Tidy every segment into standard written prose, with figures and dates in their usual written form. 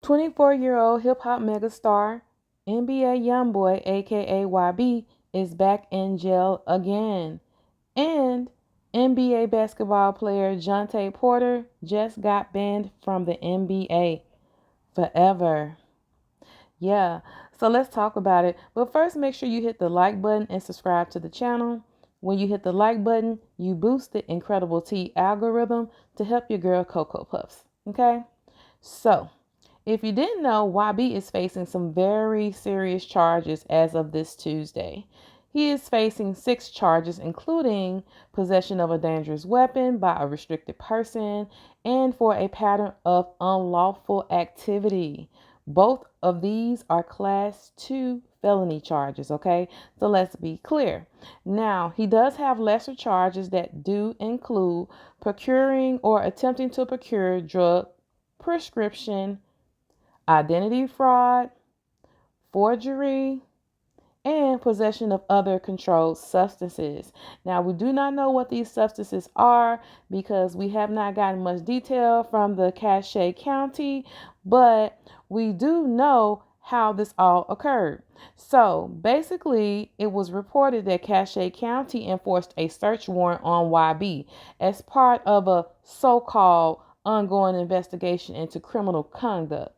24-year-old hip-hop megastar NBA Youngboy, aka YB, is back in jail again. And NBA basketball player Jontay Porter just got banned from the NBA forever. Yeah, so let's talk about it. But first, make sure you hit the like button and subscribe to the channel. When you hit the like button, you boost the Incredible T algorithm to help your girl Cocoa Puffs. Okay? So, if you didn't know, YB is facing some very serious charges as of this Tuesday. He is facing 6 charges, including possession of a dangerous weapon by a restricted person and for a pattern of unlawful activity. Both of these are class 2 felony charges, okay? So let's be clear. Now, he does have lesser charges that do include procuring or attempting to procure drug prescription, identity fraud, forgery, and possession of other controlled substances. Now, we do not know what these substances are because we have not gotten much detail from the Cache County, but we do know how this all occurred. So basically, it was reported that Cache County enforced a search warrant on YB as part of a so-called ongoing investigation into criminal conduct.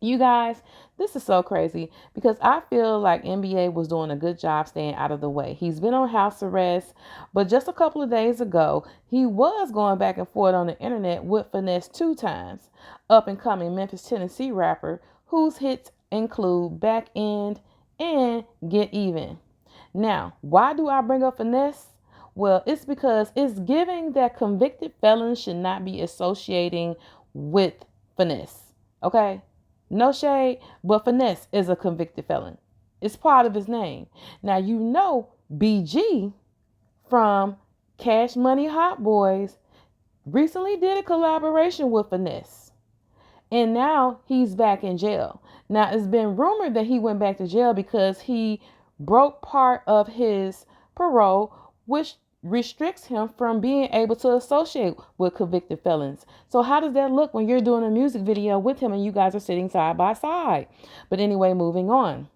You guys, this is so crazy because I feel like NBA was doing a good job staying out of the way. He's been on house arrest, but just a couple of days ago, he was going back and forth on the internet with Finesse2tymes, up and coming Memphis, Tennessee rapper whose hits include Back End and Get Even. Now, why do I bring up Finesse? Well, it's because it's giving that convicted felons should not be associating with Finesse. Okay? No shade, but Finesse is a convicted felon. It's part of his name. Now, you know BG from Cash Money Hot Boys recently did a collaboration with Finesse. And now he's back in jail. Now, it's been rumored that he went back to jail because he broke part of his parole, which restricts him from being able to associate with convicted felons. So how does that look when you're doing a music video with him and you guys are sitting side by side? But anyway, moving on.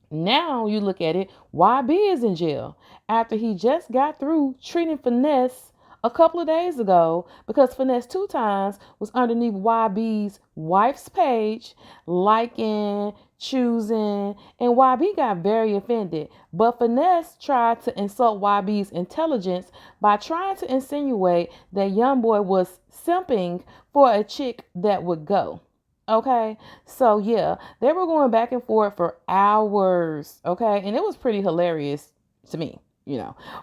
Now you look at it, YB is in jail after he just got through treating Finesse a couple of days ago because Finesse2tymes was underneath YB's wife's page, liking, choosing, and YB got very offended. But Finesse tried to insult YB's intelligence by trying to insinuate that Youngboy was simping for a chick that would go. Okay, so yeah, they were going back and forth for hours. Okay, and it was pretty hilarious to me.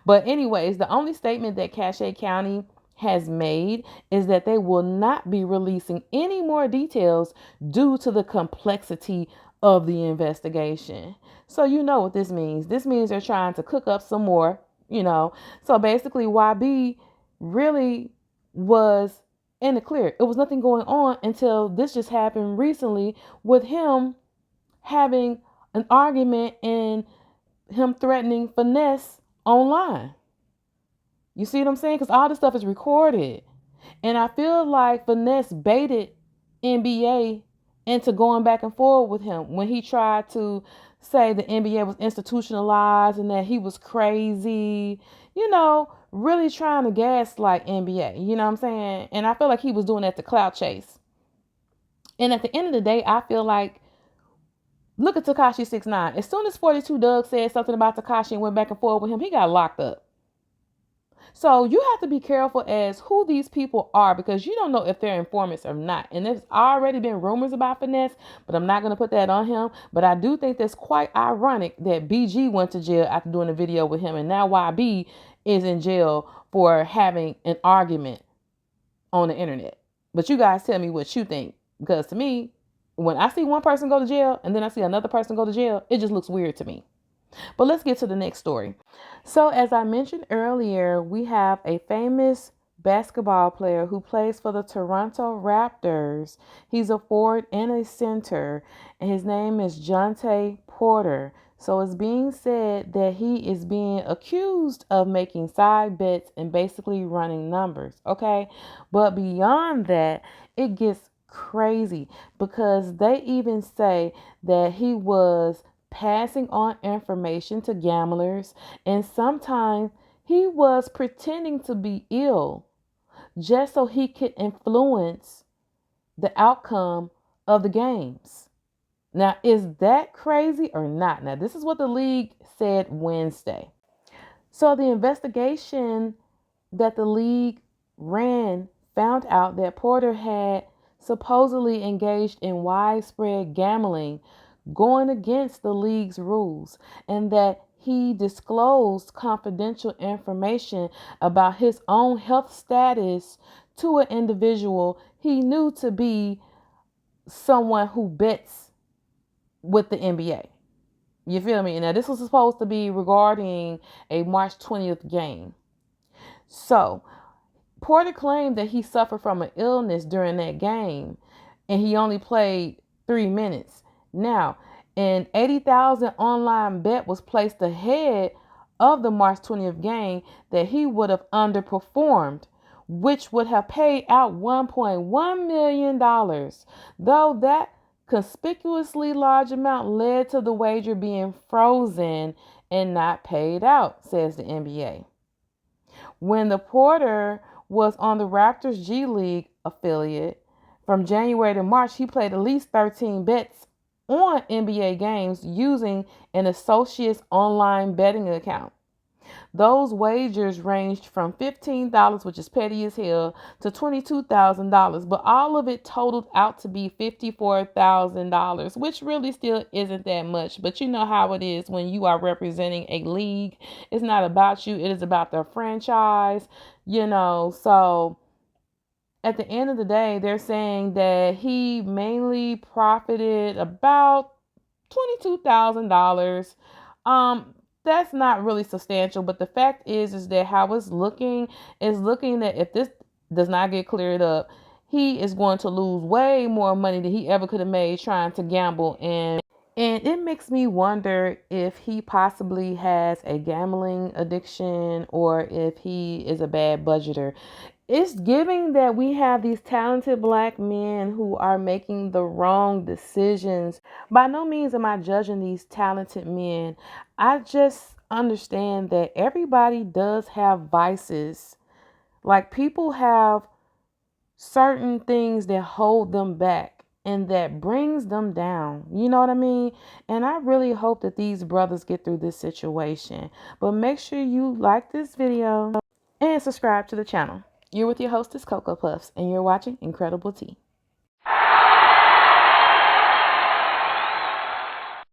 But, anyways, the only statement that Cache County has made is that they will not be releasing any more details due to the complexity of the investigation. So, you know what this means. This means they're trying to cook up some more. So, basically, YB really was in the clear. It was nothing going on until this just happened recently with him having an argument and him threatening Finesse online. You see what I'm saying? Because all this stuff is recorded. And I feel like Finesse baited NBA into going back and forth with him when he tried to say the NBA was institutionalized and that he was crazy, really trying to gaslight NBA. You know what I'm saying? And I feel like he was doing that to clout chase. And at the end of the day, I feel like, look at Tekashi 6ix9ine. As soon as 42 Dugg said something about Tekashi and went back and forth with him, he got locked up. So you have to be careful as who these people are because you don't know if they're informants or not. And there's already been rumors about Finesse, but I'm not going to put that on him. But I do think that's quite ironic that BG went to jail after doing a video with him. And now YB is in jail for having an argument on the internet. But you guys tell me what you think. Because to me, when I see one person go to jail and then I see another person go to jail, it just looks weird to me. But let's get to the next story. So as I mentioned earlier, we have a famous basketball player who plays for the Toronto Raptors. He's a forward and a center, and his name is Jontay Porter. So it's being said that he is being accused of making side bets and basically running numbers, okay? But beyond that, it gets crazy because they even say that he was passing on information to gamblers, and sometimes he was pretending to be ill just so he could influence the outcome of the games. Now, is that crazy or not? Now, this is what the league said Wednesday. So, the investigation that the league ran found out that Porter had supposedly engaged in widespread gambling, going against the league's rules, and that he disclosed confidential information about his own health status to an individual he knew to be someone who bets with the NBA. You feel me? Now, this was supposed to be regarding a March 20th game. So, Porter claimed that he suffered from an illness during that game and he only played 3 minutes. Now, an 80,000 online bet was placed ahead of the March 20th game that he would have underperformed, which would have paid out $1.1 million, though that conspicuously large amount led to the wager being frozen and not paid out, says the NBA. When the Porter was on the Raptors G League affiliate from January to March, he played at least 13 bets on NBA games using an associate's online betting account. Those wagers ranged from $15, which is petty as hell, to $22,000, but all of it totaled out to be $54,000, which really still isn't that much. But you know how it is when you are representing a league. It's not about you, it is about the franchise, So at the end of the day, they're saying that he mainly profited about $22,000. That's not really substantial, but the fact is that how it's looking is looking that if this does not get cleared up, he is going to lose way more money than he ever could have made trying to gamble. And it makes me wonder if he possibly has a gambling addiction or if he is a bad budgeter. It's giving that we have these talented black men who are making the wrong decisions. By no means am I judging these talented men. I just understand that everybody does have vices. Like people have certain things that hold them back and that brings them down. You know what I mean? And I really hope that these brothers get through this situation. But make sure you like this video and subscribe to the channel. You're with your hostess, Cocoa Puffs, and you're watching Incredible Tea.